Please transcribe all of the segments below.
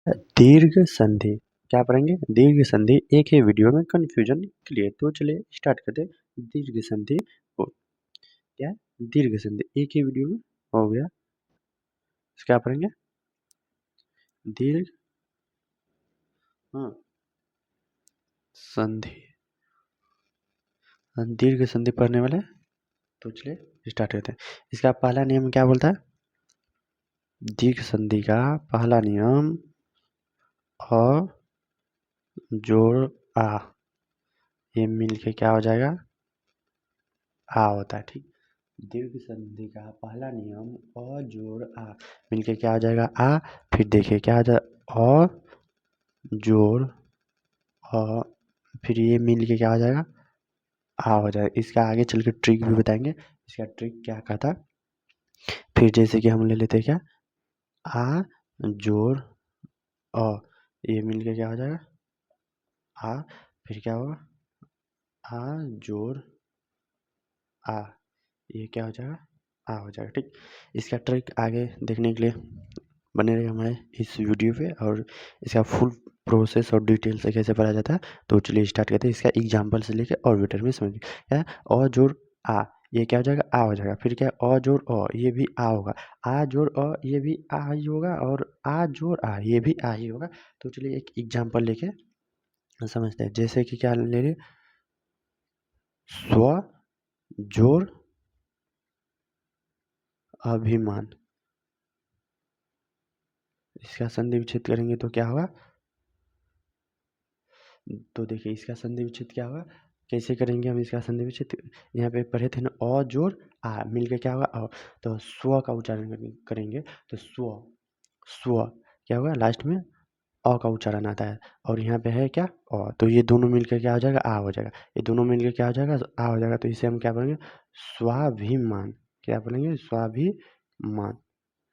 दीर्घ संधि क्या पढ़ेंगे? दीर्घ संधि एक ही वीडियो में कंफ्यूजन क्लियर। तो चलिए स्टार्ट करते हैं दीर्घ संधि को। क्या है? दीर्घ संधि एक ही वीडियो में हो गया। क्या पढ़ेंगे? दीर्घ संधि। दीर्घ संधि पढ़ने वाले तो चलिए स्टार्ट करते हैं। इसका पहला नियम क्या बोलता है? दीर्घ संधि का पहला नियम अ जोड़ आ, ये मिलके क्या हो जाएगा? आ होता है। ठीक, दीर्घ संधि का पहला नियम अ जोड़ आ मिलके क्या हो जाएगा? आ। फिर देखिए क्या हो जाएगा? अ जोड़ अ, फिर ये मिलके क्या हो जाएगा? आ हो जाएगा। इसका आगे चल के ट्रिक भी बताएंगे। इसका ट्रिक क्या कहता? फिर जैसे कि हम ले लेते हैं क्या? आ जोड़ अ, ये मिलके क्या हो जाएगा? आ। फिर क्या होगा? आ जोड़ आ, ये क्या हो जाएगा? आ हो जाएगा। ठीक, इसका ट्रिक आगे देखने के लिए बने रहे हमारे इस वीडियो पे, और इसका फुल प्रोसेस और डिटेल से कैसे पढ़ा जाता है। तो चलिए स्टार्ट करते हैं। इसका एग्जाम्पल से लेकर और बेटर में समझिए। क्या है? अ जोड़ आ, ये क्या हो जाएगा? आ हो जाएगा। फिर क्या है? अ जोड़ अ, ये भी आ होगा। आ जोड़ अ, ये भी आ ही होगा। और आ जोड़ आ, ये भी आ ही होगा। तो चलिए एक एग्जाम्पल लेके समझते हैं। जैसे कि क्या ले रहे? स्व जोड़ अभिमान। इसका संधि विच्छेद करेंगे तो क्या होगा? तो देखिए इसका संधि विच्छेद क्या होगा? कैसे करेंगे हम इसका संधि विच्छेद? यहाँ पे पढ़े थे ना, अ जोड़ आ मिलकर क्या होगा? अ। तो स्व का उच्चारण करेंगे तो स्व स्व क्या होगा? लास्ट में अ का उच्चारण आता है। और यहाँ पे है क्या? अ। तो ये दोनों मिलकर क्या हो जाएगा? आ हो जाएगा। ये दोनों मिलकर क्या हो जाएगा? आ हो जाएगा। तो इसे हम क्या बोलेंगे? स्वाभिमान। क्या बोलेंगे? स्वाभिमान।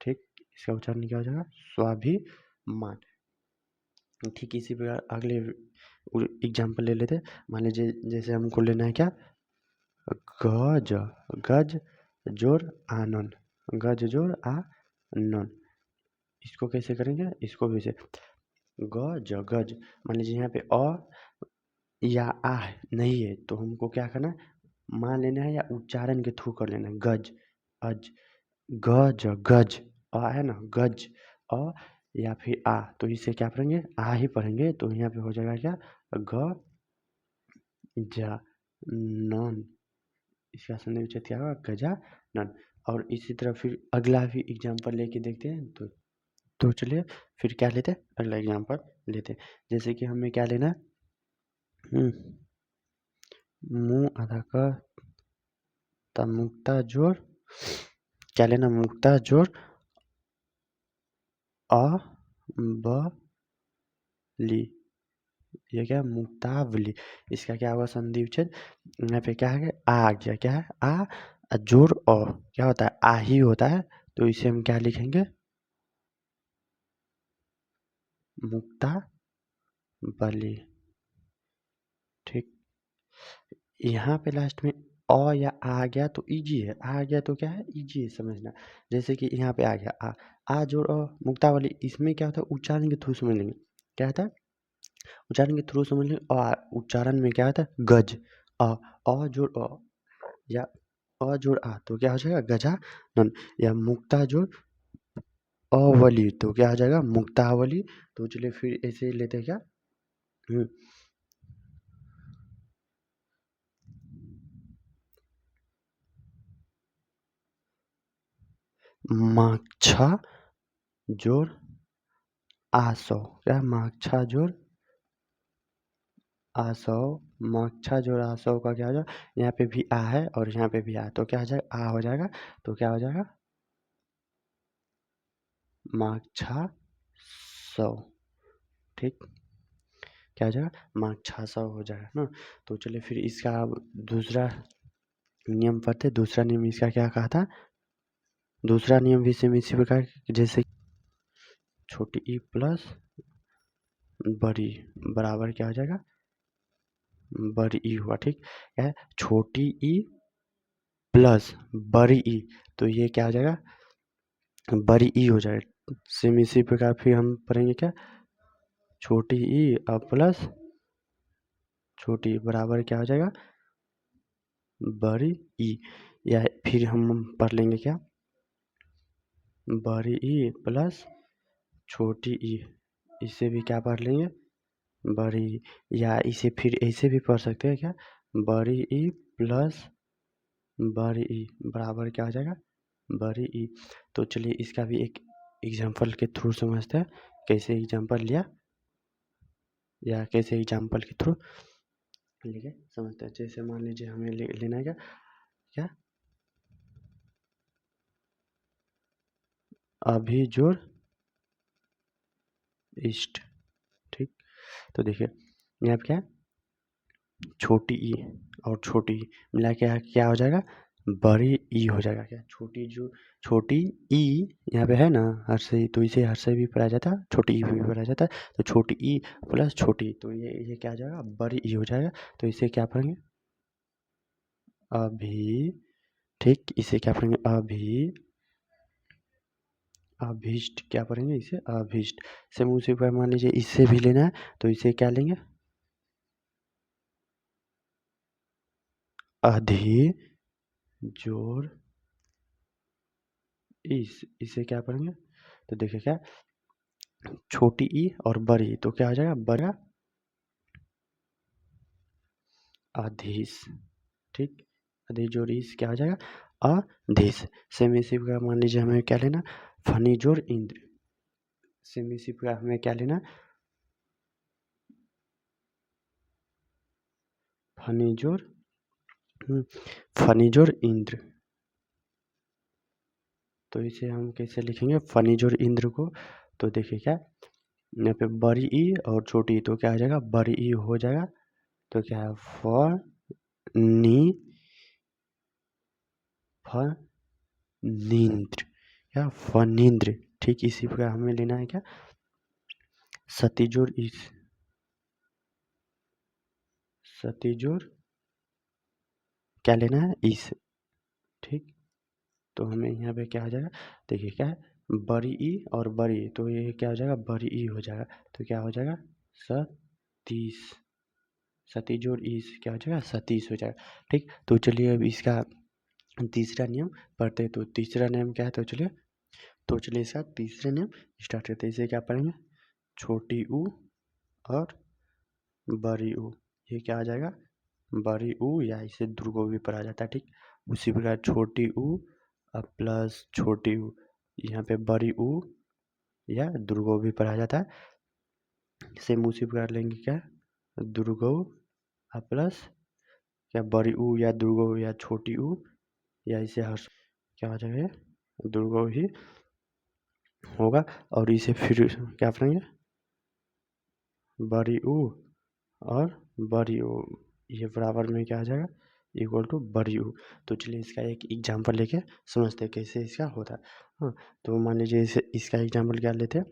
ठीक, इसका उच्चारण क्या हो जाएगा? स्वाभिमान। ठीक इसी प्रकार अगले एग्जाम्पल ले लेते हैं। मान लीजिए जैसे हमको लेना है क्या? गज गज जोड़ आनन, गज जोड़ आनन। इसको कैसे करेंगे? इसको भी से गज गज, मान लीजिए यहाँ पे अ या आ नहीं है तो हमको क्या करना है? मान लेना है या उच्चारण के थ्रू कर लेना है। गज अज, गज गज, अ है ना, गज अ या फिर आ, तो इसे क्या पढ़ेंगे? आ ही पढ़ेंगे। तो यहाँ पे हो जाएगा क्या? ग जा नन। इसका संधि विच्छेद क्या होगा? गजानन। और इसी तरह फिर अगला भी एग्जाम्पल लेके देखते हैं। तो चलिए फिर क्या लेते हैं? अगला एग्जाम्पल लेते हैं। जैसे कि हमें क्या लेना है? मुंह आधा का मुक्ता जोड़, क्या लेना? मुक्ता जोड़ अ ब ली, ये क्या? मुक्तावली। इसका क्या होगा? संधि विच्छेद। यहाँ पे क्या है? आ गया। क्या है? आ जोड़ अ, क्या होता है? आ ही होता है। तो इसे हम क्या लिखेंगे? मुक्तावली। ठीक, यहाँ पे लास्ट में अ या आ गया तो इजी है। आ गया तो क्या है? इजी है समझना। जैसे कि यहाँ पे आ गया आ जोड़ अ मुक्तावली। इसमें क्या होता है? उच्चारण के थ्रू समझ लेंगे। क्या होता है? उच्चारण के थ्रू समझ लेंगे। उच्चारण में क्या होता है? गज अ जोड़ अ या अ जोड़ आ तो क्या हो जाएगा? गजानन। या मुक्ता जोड़ अवली तो क्या हो जाएगा? मुक्तावली। तो चलिए फिर ऐसे लेते हैं क्या? हम्म, माक्षा जोड़ आसो। क्या? माक्षा जोड़ आसव। माक्षा जोड़ आसव का क्या हो जाएगा? यहाँ पे भी आ है और यहाँ पे भी आ, तो क्या हो जाएगा? आ हो जाएगा। तो क्या हो जाएगा? माक्षा सव। ठीक, क्या हो जाएगा? माक्षा सव हो जाएगा ना। तो चलिए फिर इसका अब दूसरा नियम पढ़ते। दूसरा नियम इसका क्या कहा था? दूसरा नियम भी सेम इसी प्रकार जैसे छोटी ई प्लस बड़ी बराबर क्या हो जाएगा? बड़ी ई हुआ। ठीक है, छोटी ई प्लस बड़ी ई, तो ये क्या हो जाएगा? बड़ी ई हो जाएगा। सेम इसी प्रकार फिर हम पढ़ेंगे क्या, छोटी ई और प्लस छोटी बराबर क्या हो जाएगा, बड़ी ई। या फिर हम पढ़ लेंगे क्या, बड़ी ई प्लस छोटी ई, इसे भी क्या पढ़ लेंगे, बड़ी। या इसे फिर ऐसे भी पढ़ सकते हैं क्या, बड़ी ई प्लस बड़ी ई बराबर क्या हो जाएगा, बड़ी ई। तो चलिए इसका भी एक एग्जाम्पल के थ्रू समझते हैं, कैसे एग्जाम्पल लिया या कैसे एग्जाम्पल के थ्रू लेके समझते हैं। जैसे मान लीजिए हमें लेना है क्या, क्या अभिजोड़ इष्ट, ठीक। तो देखिए यहाँ पे क्या है, छोटी ई और छोटी ई मिला के क्या हो जाएगा, बड़ी ई हो जाएगा। क्या छोटी ई यहाँ पे है ना हर से, तो इसे हर से भी पढ़ा जाता है, छोटी ई भी पढ़ा जाता है। तो छोटी ई प्लस छोटी, तो ये क्या आ जाएगा, बड़ी ई हो जाएगा। तो इसे क्या पढ़ेंगे, अभी, ठीक। इसे क्या पढ़ेंगे, अभीष्ट, क्या पढ़ेंगे इसे, अभीष्ट। सेम उसी पर मान लीजिए इससे भी लेना है, तो इसे क्या लेंगे, अधिजोड़ इसे क्या पढ़ेंगे। तो देखिए क्या, छोटी ई और बड़ी, तो क्या हो जाएगा, बड़ा अधीश, ठीक। अधिजोड़ इस क्या हो जाएगा, अधीश। सेम इसी प्रकार मान लीजिए हमें क्या लेना, फनीजोड़ इंद्र। सेम इसी प्रकार हमें क्या लेना, फनीजोड़ फनीजोड़ इंद्र। तो इसे हम कैसे लिखेंगे, फनीजोड़ इंद्र को। तो देखिए क्या, यहाँ पे बड़ी ई और छोटी ई, तो क्या हो जाएगा, बड़ी ई हो जाएगा। तो क्या है, फनींद्र या फनींद्र, ठीक। इसी प्रकार हमें लेना है क्या, सतीजोड़ इस, सतीजोड़ क्या लेना है, इस, ठीक। तो हमें यहाँ पे क्या हो जाएगा, देखिए क्या है, बड़ी ई और बड़ी ई, तो ये क्या हो जाएगा, बड़ी ई हो जाएगा। तो क्या हो जाएगा, सतीश, सतीजोड़ इस क्या हो जाएगा, सतीश हो जाएगा, ठीक। तो चलिए अब इसका तीसरा नियम पढ़ते हैं। तो तीसरा नियम क्या है, तो चलिए इसका तीसरा नियम स्टार्ट करते हैं। इसे क्या पढ़ेंगे, छोटी ऊ और बड़ी ऊ, ये क्या आ जाएगा, बड़ी ऊ, या इसे ध्रुव भी पढ़ा जाता है, ठीक। उसी प्रकार छोटी ऊ और प्लस छोटी ऊ, यहाँ पे बड़ी ऊ या ध्रुव भी पढ़ा जाता है। सेम उसी प्रकार लेंगे क्या, ध्रुव और प्लस क्या, बड़ी ऊ या ध्रुव या छोटी ऊ, या इसे हर क्या हो जाएगा, ध्रुव ही होगा। और इसे फिर क्या पढ़ेंगे, बड़ी ऊ और बड़ी ऊ, ये बराबर में क्या आ जाएगा, इक्वल टू बड़ी ऊ। तो चलिए इसका एक एग्जांपल लेके समझते हैं कैसे इसका होता है। हाँ, तो मान लीजिए इसे इसका एग्जांपल क्या लेते हैं,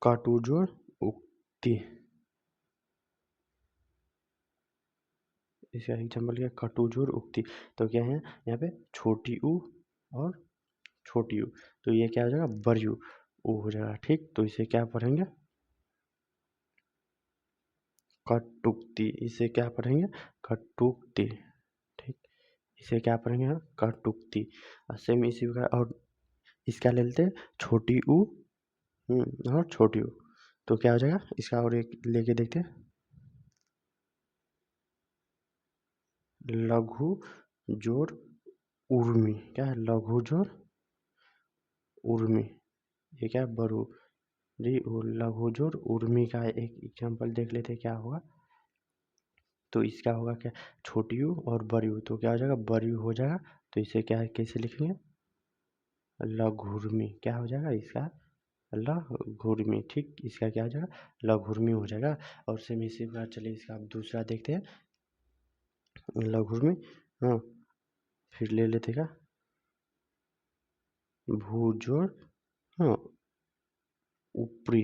कटुजोड़ उक्ति। इसका एग्जांपल क्या, कटुजोड़ उक्ति। तो क्या है, यहाँ पे छोटी ऊ और छोटी ऊ, तो ये क्या हो जाएगा, बड़ी ऊ हो जाएगा, ठीक। तो इसे क्या पढ़ेंगे, कटुक्ति। इसे क्या पढ़ेंगे, कटुक्ति, ठीक। इसे क्या पढ़ेंगे हम, कटुक्ति। सेम इसी प्रकार और इसका ले लेते हैं, छोटी ऊ और छोटी ऊ, तो क्या हो जाएगा, इसका और एक लेके देखते हैं, लघु जोड़ उर्मी। क्या है, लघु जोड़ उर्मी, ये क्या है, बरू जी, लघु जोड़ उर्मी का एक एग्जांपल देख लेते हैं क्या होगा। तो इसका होगा क्या, छोटी ऊ और बड़ी ऊ, तो क्या हो जाएगा, बड़ी ऊ हो जाएगा। तो इसे क्या है, कैसे लिखेंगे, लघुर्मी, क्या हो जाएगा इसका, लघुर्मी, ठीक। इसका क्या हो जाएगा, लघुर्मी हो जाएगा। और सेम इसी प्रकार चलिए इसका अब दूसरा देखते हैं, लघुर्मी। हाँ, फिर ले लेते का भूजोड़, हाँ ऊपरी,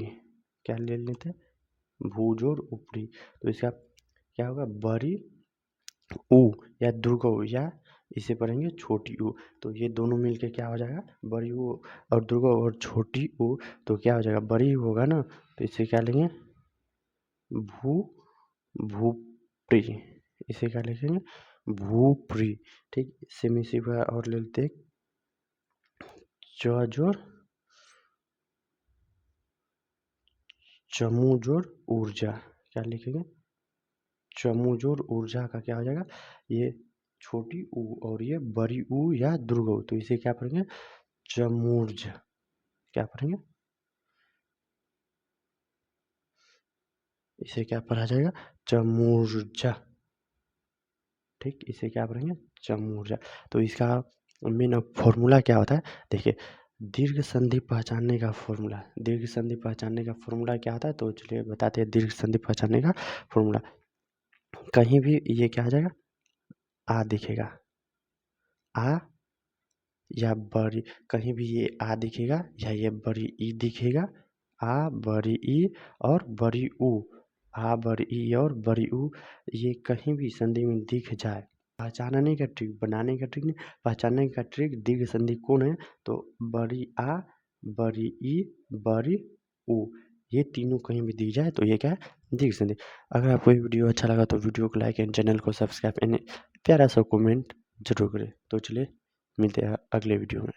क्या ले लेते हैं, भूजोड़ ऊपरी। तो इसका क्या होगा, बड़ी ऊ या दुर्गो या इसे पढ़ेंगे छोटी ऊ। तो ये दोनों मिलके क्या हो जाएगा, बड़ी ऊ और दुर्गा और छोटी ऊ। तो क्या हो जाएगा, बड़ी ऊ होगा ना, तो इसे क्या लेंगे, भूप्री। इसे क्या लिखेंगे, भूप्री। ठीक, इससे में इसी बार और ले लेते हैं, च जोड़ चमू जोड़ ऊर्जा। क्या लिखेंगे, चमू जोड़ ऊर्जा का क्या हो जाएगा, ये छोटी ऊ और ये बड़ी ऊ या दुर्गा ऊ। तो इसे क्या पढ़ेंगे, चमूर्ज। क्या पढ़ेंगे, इसे क्या पढ़ा जाएगा, चमूर्जा। ठीक, इसे क्या पढ़ेंगे, चमूर्जा। तो इसका मेन फॉर्मूला क्या होता है, देखिए, दीर्घ संधि पहचानने का फॉर्मूला, दीर्घ संधि पहचानने का फॉर्मूला क्या होता है, तो चलिए बताते हैं दीर्घ संधि पहचानने का फॉर्मूला। कहीं भी ये क्या आ जाएगा, आ दिखेगा, आ या बड़ी, कहीं भी ये आ दिखेगा या ये बड़ी ई दिखेगा, आ बड़ी ई और बड़ी ऊ, आ बड़ी ई और बड़ी ऊ, ये कहीं भी संधि में दिख जाए, पहचानने का ट्रिक, बनाने का ट्रिक नहीं, पहचानने का ट्रिक, दीर्घ संधि कौन है, तो बड़ी आ, बड़ी ई, बड़ी ऊ, ये तीनों कहीं भी दिख जाए तो ये क्या है, दीर्घ संधि। अगर आपको ये वीडियो अच्छा लगा तो वीडियो को लाइक एंड चैनल को सब्सक्राइब एंड प्यारा सा कमेंट जरूर करें। तो चलिए मिलते हैं अगले वीडियो में।